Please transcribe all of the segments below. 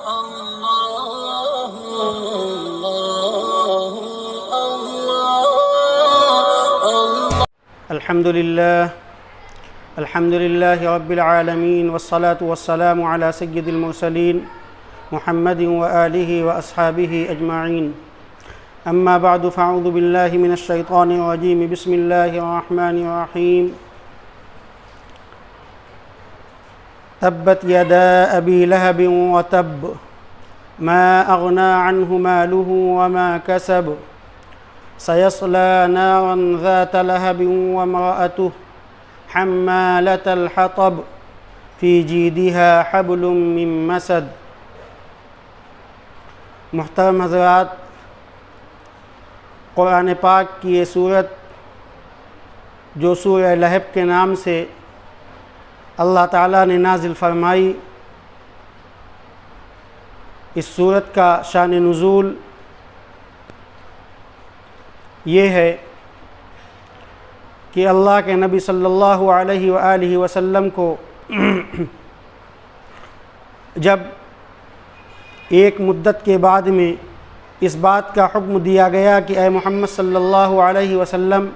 الله الله الله. الحمد لله رب العالمين، والصلاة والسلام على سيد المرسلين محمد وآله وأصحابه أجمعين. أما بعد، فأعوذ بالله من الشيطان الرجيم. بسم الله الرحمن الرحيم. تبت يدا أبي لهب وتب، ما أغنى عنه ماله وما كسب، سيصلى نارا ذات لهب وامرأته حمالة الحطب، في جيدها حبل من مسد. محترم حضرات، قرآن پاک کی یہ صورت جو سورہ لہب کے نام سے اللہ تعالیٰ نے نازل فرمائی، اس صورت کا شان نزول یہ ہے کہ اللہ کے نبی صلی اللہ علیہ وآلہ وسلم کو جب ایک مدت کے بعد میں اس بات کا حکم دیا گیا کہ اے محمد صلی اللہ علیہ وسلم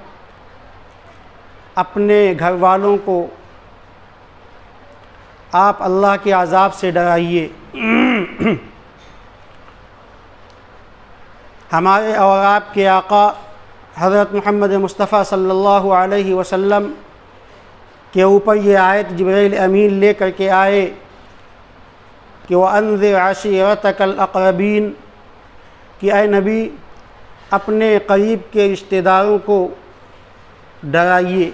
اپنے گھر والوں کو آپ اللہ کے عذاب سے ڈرائیے، ہمارے اور آپ کے آقا حضرت محمد مصطفیٰ صلی اللہ علیہ وسلم کے اوپر یہ آیت جبرائیل امین لے کر کے آئے کہ وَأَنذِرْ عَشِيرَتَكَ الْأَقْرَبِينَ، کہ اے نبی اپنے قریب کے رشتہ داروں کو ڈرائیے۔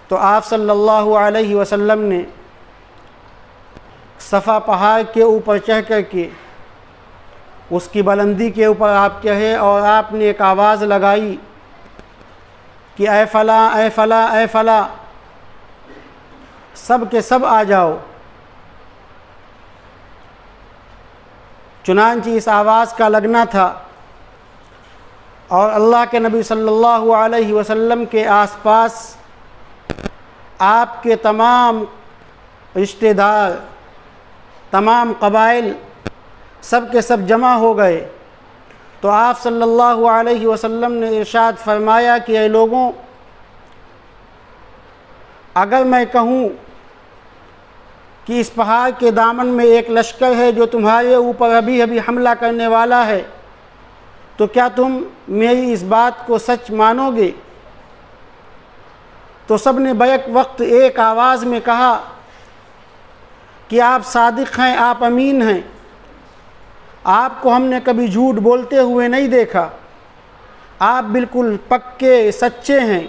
تو آپ صلی اللہ علیہ وسلم نے صفا پہاڑ کے اوپر چڑھ کر کے اس کی بلندی کے اوپر آپ چڑھے اور آپ نے ایک آواز لگائی کہ اے فلاں اے فلاں اے فلاں، سب کے سب آ جاؤ۔ چنانچہ اس آواز کا لگنا تھا اور اللہ کے نبی صلی اللہ علیہ وسلم کے آس پاس آپ کے تمام رشتہ دار، تمام قبائل سب کے سب جمع ہو گئے۔ تو آپ صلی اللہ علیہ وسلم نے ارشاد فرمایا کہ اے لوگوں، اگر میں کہوں کہ اس پہاڑ کے دامن میں ایک لشکر ہے جو تمہارے اوپر ابھی ابھی حملہ کرنے والا ہے، تو کیا تم میری اس بات کو سچ مانو گے؟ تو سب نے بیک وقت ایک آواز میں کہا کہ آپ صادق ہیں، آپ امین ہیں، آپ کو ہم نے کبھی جھوٹ بولتے ہوئے نہیں دیکھا، آپ بالکل پکے سچے ہیں۔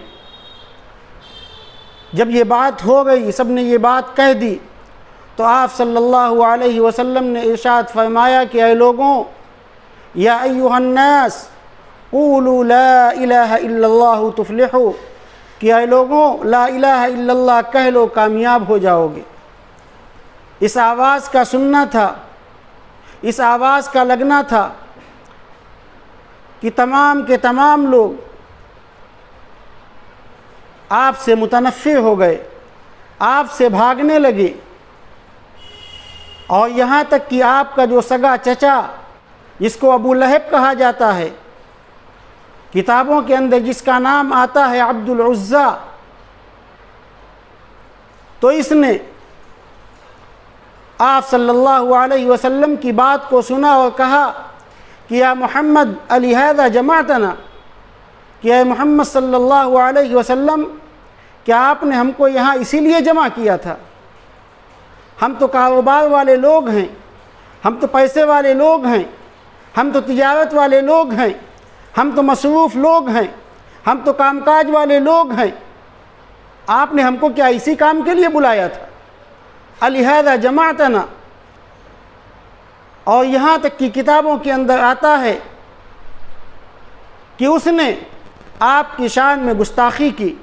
جب یہ بات ہو گئی، سب نے یہ بات کہہ دی، تو آپ صلی اللہ علیہ وسلم نے ارشاد فرمایا کہ اے لوگوں، یا ایھا الناس قولوا لا الہ الا اللہ تفلحوا، کہ اے لوگوں لا الہ الا اللہ کہہ لو، کامیاب ہو جاؤ گے۔ اس آواز کا سننا تھا، اس آواز کا لگنا تھا کہ تمام کے تمام لوگ آپ سے متنفر ہو گئے، آپ سے بھاگنے لگے، اور یہاں تک کہ آپ کا جو سگا چچا جس کو ابو لہب کہا جاتا ہے، کتابوں کے اندر جس کا نام آتا ہے عبد العزیٰ، تو اس نے آپ صلی اللہ علیہ وسلم کی بات کو سنا اور کہا کہ یا محمد لہذا جمعتنا، کہ اے محمد صلی اللہ علیہ وسلم، کیا آپ نے ہم کو یہاں اسی لیے جمع کیا تھا؟ ہم تو کاروبار والے لوگ ہیں، ہم تو پیسے والے لوگ ہیں، ہم تو تجارت والے لوگ ہیں، ہم تو مصروف لوگ ہیں، ہم تو کام کاج والے لوگ ہیں، آپ نے ہم کو کیا اسی کام کے لیے بلایا تھا؟ لہذا جمعتنا۔ اور یہاں تک کہ کتابوں کے اندر آتا ہے کہ اس نے آپ کی شان میں گستاخی کی،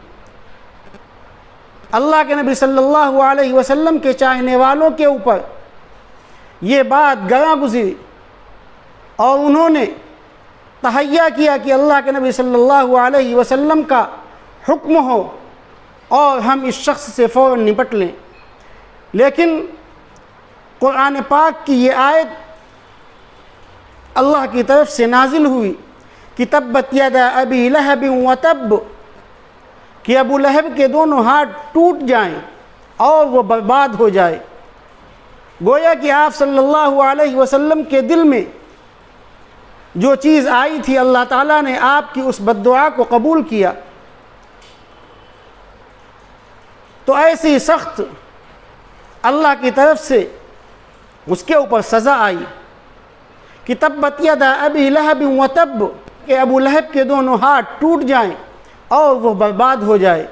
اللہ کے نبی صلی اللہ علیہ وسلم کے چاہنے والوں کے اوپر یہ بات گراں گزری، اور انہوں نے تہیہ کیا کہ اللہ کے نبی صلی اللہ علیہ وسلم کا حکم ہو اور ہم اس شخص سے فوراً نپٹ لیں۔ لیکن قرآن پاک کی یہ آیت اللہ کی طرف سے نازل ہوئی کہ تبت یدا ابی لہب وتب، کہ ابو لہب کے دونوں ہاتھ ٹوٹ جائیں اور وہ برباد ہو جائے۔ گویا کہ آپ صلی اللہ علیہ وسلم کے دل میں جو چیز آئی تھی، اللہ تعالیٰ نے آپ کی اس بد دعا کو قبول کیا۔ تو ایسی سخت اللہ کی طرف سے اس کے اوپر سزا آئی کہ تبت یدا ابی لہب وتب، کہ ابو لہب کے دونوں ہاتھ ٹوٹ جائیں اور وہ برباد ہو جائے۔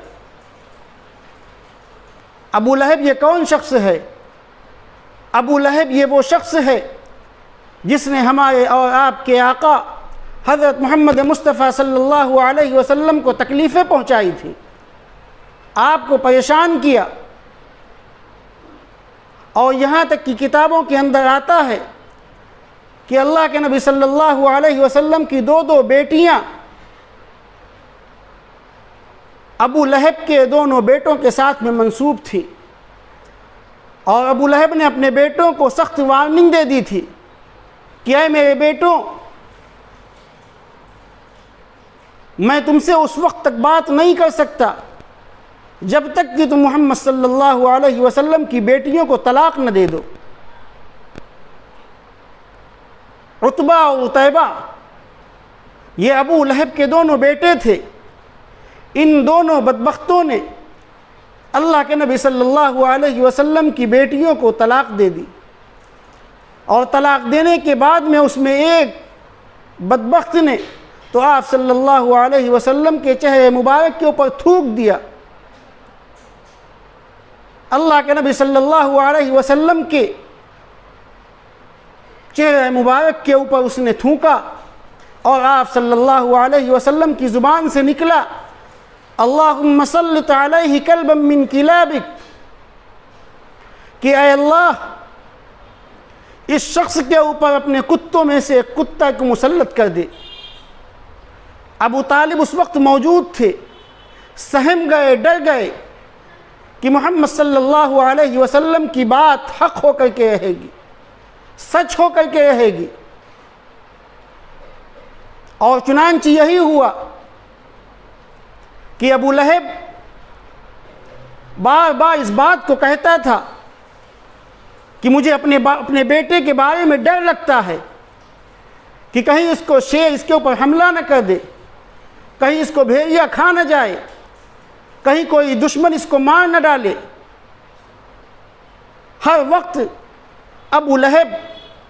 ابو لہب یہ کون شخص ہے؟ ابو لہب یہ وہ شخص ہے جس نے ہمارے اور آپ کے آقا حضرت محمد مصطفیٰ صلی اللہ علیہ وسلم کو تکلیفیں پہنچائی تھی، آپ کو پریشان کیا، اور یہاں تک کہ کتابوں کے اندر آتا ہے کہ اللہ کے نبی صلی اللہ علیہ وسلم کی دو بیٹیاں ابو لہب کے دونوں بیٹوں کے ساتھ میں منسوب تھی، اور ابو لہب نے اپنے بیٹوں کو سخت وارننگ دے دی تھی کہ اے میرے بیٹوں، میں تم سے اس وقت تک بات نہیں کر سکتا جب تک کہ تم محمد صلی اللہ علیہ وسلم کی بیٹیوں کو طلاق نہ دے دو۔ عتبہ اور عتیبہ یہ ابو لہب کے دونوں بیٹے تھے، ان دونوں بدبختوں نے اللہ کے نبی صلی اللہ علیہ وسلم کی بیٹیوں کو طلاق دے دی، اور طلاق دینے کے بعد میں اس میں ایک بدبخت نے تو آپ صلی اللہ علیہ وسلم کے چہرے مبارک کے اوپر تھوک دیا۔ اللہ کے نبی صلی اللہ علیہ وسلم کے چہرے مبارک کے اوپر اس نے تھوکا، اور آپ صلی اللہ علیہ وسلم کی زبان سے نکلا اللہم سلط علیہ کلبا من کلابک، کہ اے اللہ اس شخص کے اوپر اپنے کتوں میں سے ایک کتا کو مسلط کر دے۔ ابو طالب اس وقت موجود تھے، سہم گئے، ڈر گئے کہ محمد صلی اللہ علیہ وسلم کی بات حق ہو کر کے رہے گی، سچ ہو کر کے رہے گی، اور چنانچہ یہی ہوا کہ ابو لہب بار بار اس بات کو کہتا تھا کہ مجھے اپنے بیٹے کے بارے میں ڈر لگتا ہے کہ کہیں اس کو شیر اس کے اوپر حملہ نہ کر دے، کہیں اس کو بھیڑیا کھا نہ جائے، کہیں کوئی دشمن اس کو مار نہ ڈالے۔ ہر وقت ابو لہب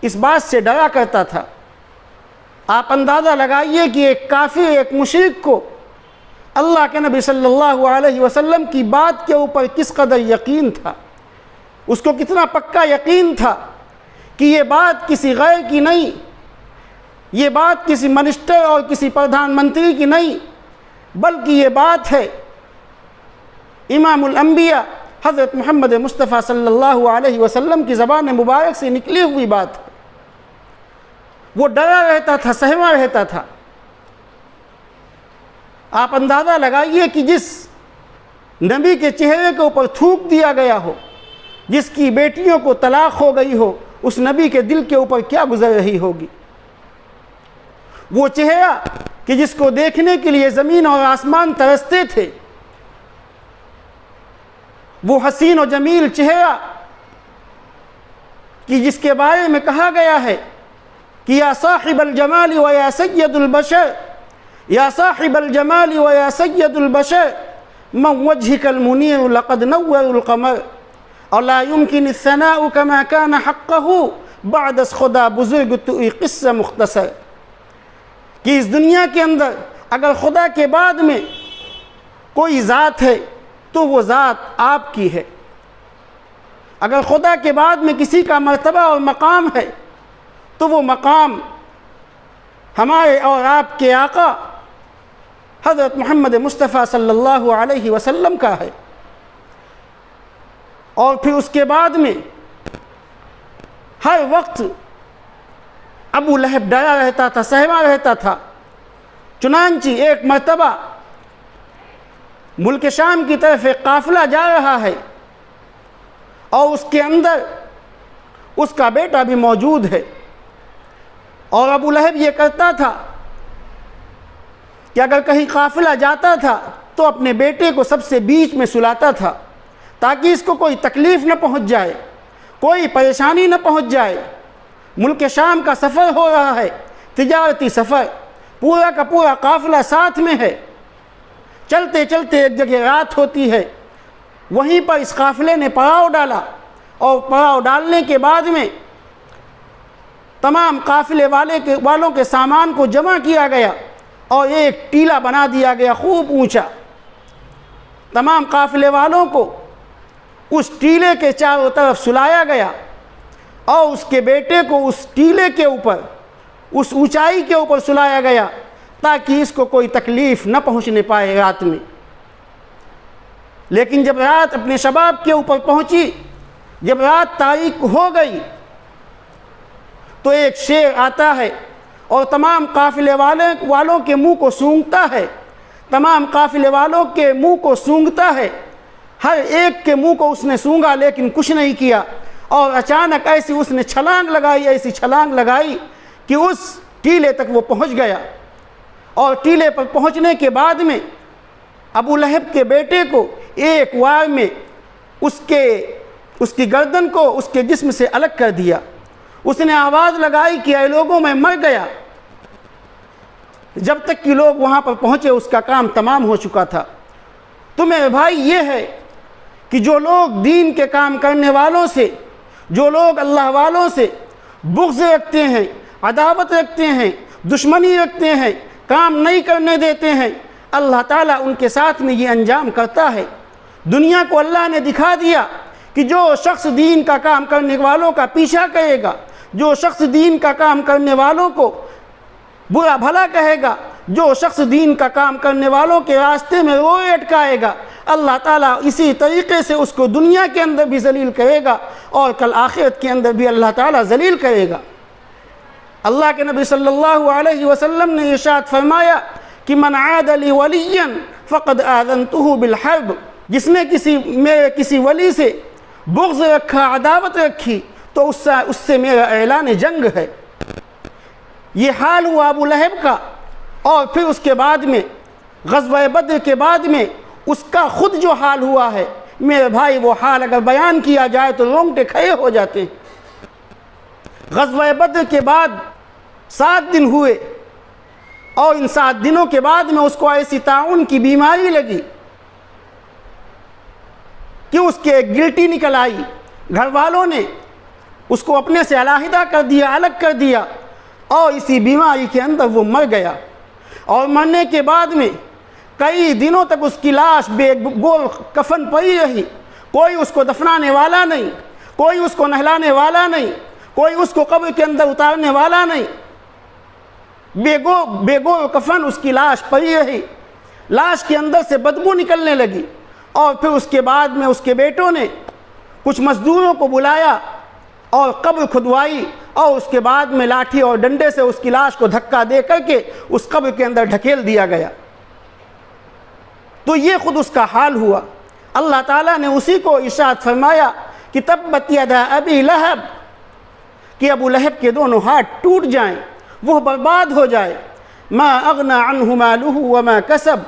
اس بات سے ڈرا کرتا تھا۔ آپ اندازہ لگائیے کہ ایک کافر، ایک مشرک کو اللہ کے نبی صلی اللہ علیہ وسلم کی بات کے اوپر کس قدر یقین تھا، اس کو کتنا پکا یقین تھا کہ یہ بات کسی غیر کی نہیں، یہ بات کسی منسٹر اور کسی پردھان منتری کی نہیں، بلکہ یہ بات ہے امام الانبیاء حضرت محمد مصطفیٰ صلی اللہ علیہ وسلم کی زبان مبارک سے نکلی ہوئی بات ہے۔ وہ ڈرا رہتا تھا، سہما رہتا تھا۔ آپ اندازہ لگائیے کہ جس نبی کے چہرے کے اوپر تھوک دیا گیا ہو، جس کی بیٹیوں کو طلاق ہو گئی ہو، اس نبی کے دل کے اوپر کیا گزر رہی ہوگی۔ وہ چہرہ کہ جس کو دیکھنے کے لیے زمین اور آسمان ترستے تھے، وہ حسین و جمیل چہرہ کہ جس کے بارے میں کہا گیا ہے کہ یا صاحب الجمال و یا سید البشر، یا صاحب الجمال و یا سید البشر من وجهك المنیر لقد نور القمر، اور لا يمكن الثناء كما كان حقه بعد از خدا بزرگ تو ای قصہ مختصر، کہ اس دنیا کے اندر اگر خدا کے بعد میں کوئی ذات ہے تو وہ ذات آپ کی ہے۔ اگر خدا کے بعد میں کسی کا مرتبہ اور مقام ہے تو وہ مقام ہمارے اور آپ کے آقا حضرت محمد مصطفیٰ صلی اللہ علیہ وسلم کا ہے۔ اور پھر اس کے بعد میں ہر وقت ابو لہب ڈرا رہتا تھا، سہما رہتا تھا۔ چنانچہ ایک مرتبہ ملک شام کی طرف ایک قافلہ جا رہا ہے، اور اس کے اندر اس کا بیٹا بھی موجود ہے۔ اور ابو لہب یہ کرتا تھا کہ اگر کہیں قافلہ جاتا تھا تو اپنے بیٹے کو سب سے بیچ میں سلاتا تھا تاکہ اس کو کوئی تکلیف نہ پہنچ جائے، کوئی پریشانی نہ پہنچ جائے۔ ملک شام کا سفر ہو رہا ہے، تجارتی سفر، پورا کا پورا قافلہ ساتھ میں ہے، چلتے چلتے ایک جگہ رات ہوتی ہے، وہیں پر اس قافلے نے پڑاؤ ڈالا، اور پڑاؤ ڈالنے کے بعد میں تمام قافلے والوں کے سامان کو جمع کیا گیا اور ایک ٹیلا بنا دیا گیا خوب اونچا۔ تمام قافلے والوں کو اس ٹیلے کے چاروں طرف سلایا گیا اور اس کے بیٹے کو اس ٹیلے کے اوپر، اس اونچائی کے اوپر سلایا گیا تاکہ اس کو کوئی تکلیف نہ پہنچنے پائے رات میں۔ لیکن جب رات اپنے شباب کے اوپر پہنچی، جب رات تاریک ہو گئی، تو ایک شیر آتا ہے اور تمام قافلے والوں کے منہ کو سونگھتا ہے، تمام قافلے والوں کے منہ کو سونگھتا ہے، ہر ایک کے منہ کو اس نے سونگھا لیکن کچھ نہیں کیا، اور اچانک ایسی اس نے چھلانگ لگائی، ایسی چھلانگ لگائی کہ اس ٹیلے تک وہ پہنچ گیا۔ اور ٹیلے پر پہنچنے کے بعد میں ابو لہب کے بیٹے کو ایک وار میں اس کی گردن کو اس کے جسم سے الگ کر دیا۔ اس نے آواز لگائی کہ اے لوگوں میں مر گیا۔ جب تک کہ لوگ وہاں پر پہنچے اس کا کام تمام ہو چکا تھا۔ تو میرے بھائی یہ ہے کہ جو لوگ دین کے کام کرنے والوں سے، جو لوگ اللہ والوں سے بغض رکھتے ہیں، عداوت رکھتے ہیں، دشمنی رکھتے ہیں، کام نہیں کرنے دیتے ہیں، اللہ تعالیٰ ان کے ساتھ میں یہ انجام کرتا ہے۔ دنیا کو اللہ نے دکھا دیا کہ جو شخص دین کا کام کرنے والوں کا پیچھا کرے گا، جو شخص دین کا کام کرنے والوں کو برا بھلا کہے گا، جو شخص دین کا کام کرنے والوں کے راستے میں روئے اٹکائے گا، اللہ تعالیٰ اسی طریقے سے اس کو دنیا کے اندر بھی ذلیل کرے گا اور کل آخرت کے اندر بھی اللہ تعالیٰ ذلیل کرے گا۔ اللہ کے نبی صلی اللہ علیہ وسلم نے ارشاد فرمایا کہ من عاد لی ولیا فقد آذنتہ بالحرب، جس نے میرے کسی ولی سے بغض رکھا، عداوت رکھی، تو اس سے میرا اعلان جنگ ہے۔ یہ حال ہوا ابو لہب کا، اور پھر اس کے بعد میں غزوہ بدر کے بعد میں اس کا خود جو حال ہوا ہے، میرے بھائی وہ حال اگر بیان کیا جائے تو رونگٹے کھڑے ہو جاتے ہیں۔ غزوہ بدر کے بعد 7 دن ہوئے، اور ان 7 دنوں کے بعد میں اس کو ایسی طاعون کی بیماری لگی کہ اس کے گلٹی نکل آئی۔ گھر والوں نے اس کو اپنے سے علیحدہ کر دیا، الگ کر دیا، اور اسی بیماری کے اندر وہ مر گیا۔ اور مرنے کے بعد میں کئی دنوں تک اس کی لاش بے گول کفن پڑی رہی، کوئی اس کو دفنانے والا نہیں، کوئی اس کو نہلانے والا نہیں، کوئی اس کو قبر کے اندر اتارنے والا نہیں، بے گول کفن اس کی لاش پڑی رہی۔ لاش کے اندر سے بدبو نکلنے لگی، اور پھر اس کے بعد میں اس کے بیٹوں نے کچھ مزدوروں کو بلایا اور قبر کھدوائی، اور اس کے بعد میں لاٹھی اور ڈنڈے سے اس کی لاش کو دھکا دے کر کے اس قبر کے اندر ڈھکیل دیا گیا۔ تو یہ خود اس کا حال ہوا۔ اللہ تعالیٰ نے اسی کو ارشاد فرمایا کہ تبت یدا ابی لہب، کہ ابو لہب کے دونوں ہاتھ ٹوٹ جائیں، وہ برباد ہو جائے۔ ما اغنى عنہ مالہ وما کسب،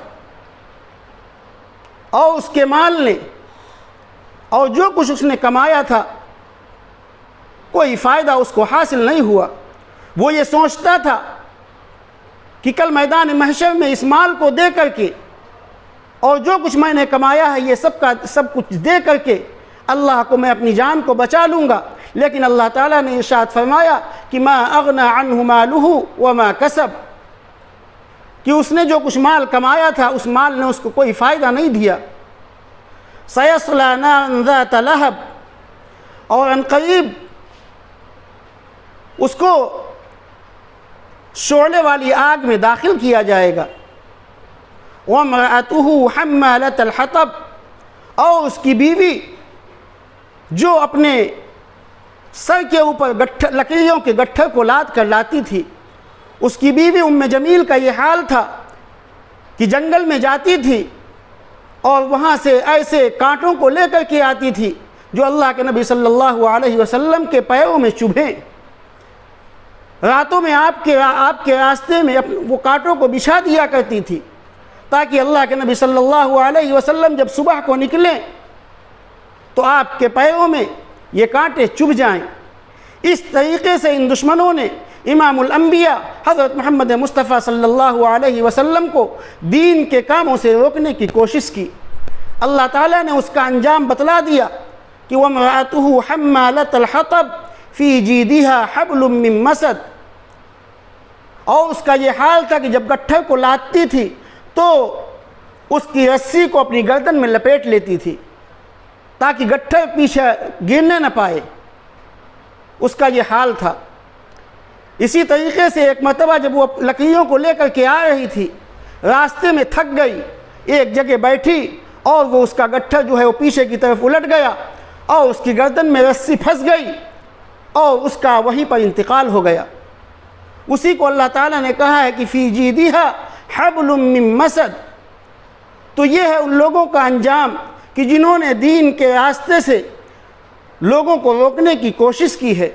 اور اس کے مال نے اور جو کچھ اس نے کمایا تھا کوئی فائدہ اس کو حاصل نہیں ہوا۔ وہ یہ سوچتا تھا کہ کل میدان محشر میں اس مال کو دے کر کے اور جو کچھ میں نے کمایا ہے یہ سب کچھ دے کر کے اللہ کو میں اپنی جان کو بچا لوں گا، لیکن اللہ تعالیٰ نے ارشاد فرمایا کہ ما اغنى عنہ مالہ وما کسب، کہ اس نے جو کچھ مال کمایا تھا اس مال نے اس کو کوئی فائدہ نہیں دیا۔ سیصلی نارا ذات لہب، اور ان قریب اس کو شعلے والی آگ میں داخل کیا جائے گا۔ وامرأتہ حمالۃ الحطب، اور اس کی بیوی جو اپنے سر کے اوپر لکڑیوں کے گٹھر کو لاد کر لاتی تھی، اس کی بیوی ام جمیل کا یہ حال تھا کہ جنگل میں جاتی تھی اور وہاں سے ایسے کانٹوں کو لے کر کے آتی تھی جو اللہ کے نبی صلی اللہ علیہ وسلم کے پیروں میں چبھیں، راتوں میں آپ کے راستے میں وہ کانٹوں کو بچھا دیا کرتی تھی تاکہ اللہ کے نبی صلی اللہ علیہ وسلم جب صبح کو نکلیں تو آپ کے پیروں میں یہ کانٹے چبھ جائیں۔ اس طریقے سے ان دشمنوں نے امام الانبیاء حضرت محمد مصطفیٰ صلی اللہ علیہ وسلم کو دین کے کاموں سے روکنے کی کوشش کی۔ اللہ تعالیٰ نے اس کا انجام بتلا دیا کہ وَامْرَأَتُهُ حَمَّالَةَ الْحَطَبِ فِي جِيدِهَا حَبْلٌ مِّن مَّسَدٍ، اور اس کا یہ حال تھا کہ جب گٹھر کو لادتی تھی تو اس کی رسی کو اپنی گردن میں لپیٹ لیتی تھی تاکہ گٹھر پیچھے گرنے نہ پائے، اس کا یہ حال تھا۔ اسی طریقے سے ایک مرتبہ جب وہ لکڑیوں کو لے کر کے آ رہی تھی، راستے میں تھک گئی، ایک جگہ بیٹھی اور وہ اس کا گٹھر جو ہے وہ پیچھے کی طرف الٹ گیا اور اس کی گردن میں رسی پھنس گئی اور اس کا وہیں پر انتقال ہو گیا۔ اسی کو اللہ تعالیٰ نے کہا ہے کہ فی جیدہا حبل من مسد۔ تو یہ ہے ان لوگوں کا انجام کہ جنہوں نے دین کے راستے سے لوگوں کو روکنے کی کوشش کی ہے،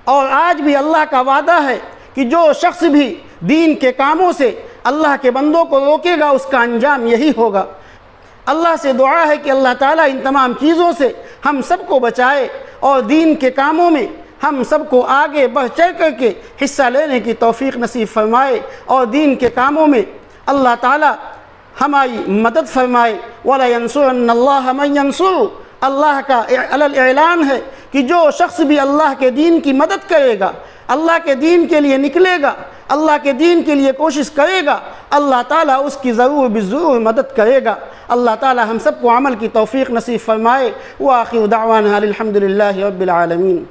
اور آج بھی اللہ کا وعدہ ہے کہ جو شخص بھی دین کے کاموں سے اللہ کے بندوں کو روکے گا اس کا انجام یہی ہوگا۔ اللہ سے دعا ہے کہ اللہ تعالیٰ ان تمام چیزوں سے ہم سب کو بچائے اور دین کے کاموں میں ہم سب کو آگے بڑھ چڑھ کر کے حصہ لینے کی توفیق نصیب فرمائے، اور دین کے کاموں میں اللہ تعالیٰ ہماری مدد فرمائے۔ وَلَيَنْصُرَنَّ اللَّهَ مَنْ يَنْصُرُ، اللہ کا اعلان ہے کہ جو شخص بھی اللہ کے دین کی مدد کرے گا، اللہ کے دین کے لیے نکلے گا، اللہ کے دین کے لیے کوشش کرے گا، اللہ تعالیٰ اس کی ضرور بالضرور مدد کرے گا۔ اللہ تعالیٰ ہم سب کو عمل کی توفیق نصیب فرمائے۔ وآخر دعوانا الحمد للہ رب العالمین۔